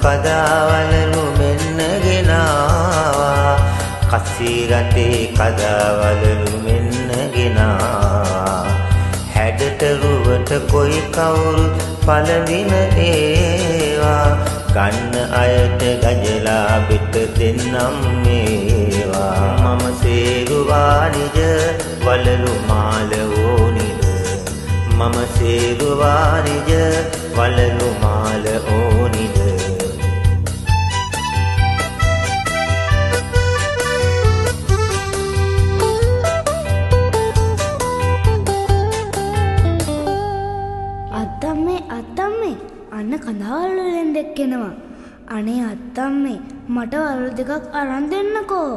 කදාවලලු මෙන්න ගෙනාවා කස්සී රටේ කදාවලලු මෙන්න ගෙනාවා හැඩට රුවට කොයි කවුරුත් පළඳින ඒවා ගන්න අයට ගජලා බෙට දෙන්නම් මේවා මම සේරුවානිජ වලලු මාල ඕනිද මම සේරුවානිජ වලලු මාල ඕනිද අත්තම්මේ අන්න කඳාවල වලින් දෙක්කෙනවා අනේ අත්තම්මේ මට වලලු දෙකක් අරන් දෙන්නකෝ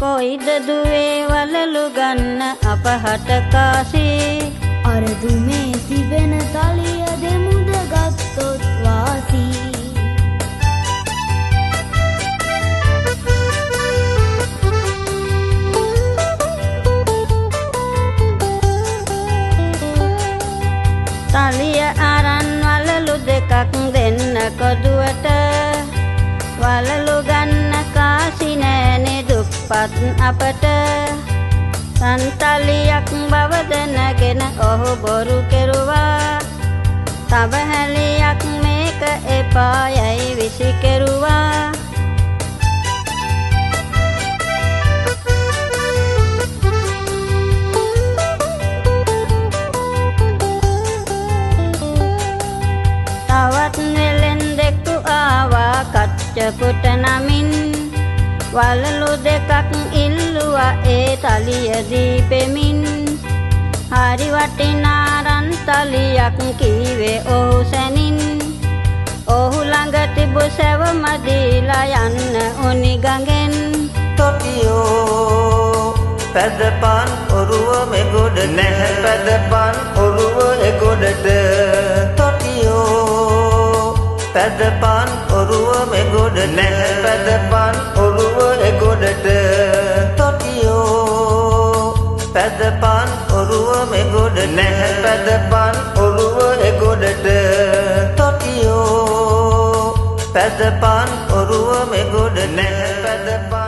කොයිද දුවේ වලලු ගන්න අපහට කාසී අර දුමේ තිබෙන තලිය දෙමුද ගත්තොත් වාසී තලිය අරන් වලලු දෙකක් දෙන්න කොදුවට වලලු ගන්න කාසි නෑනේ දුප්පත් අපට සන්තලියක් බව දැනගෙන ඔහු බොරු කෙරුවා තබහැලියක් මේක එපා යයි විසි කෙරුවා තවත් නෙලෙන් දෙකු ආවා කච්චපුට නමින් වලලු දෙකක් ඉල්ලුවා ඒ තලිය දීපෙමින් හරි වටිනා රන් තලියක් කීවේ ඔහු සැනින් ඔහු ළඟ තිබු සැවම දීලා යන්න උනි ගඟෙන් තොටියෝ පැදපන් ඔරුව මෙගොඩ නැහැ පැදපන් ඔරුව එගොඩට තොටියෝ පැදපන් ඔරුව මෙගොඩ නැහැ පැදපන් ඔරුව එගොඩට තොටියෝ පැදපන් ඔරුව මෙගොඩ නැහැ පැදපන් ඔරුව එගොඩට තොටියෝ පැදපන් ඔරුව මෙගොඩ නැහැ පැදපන්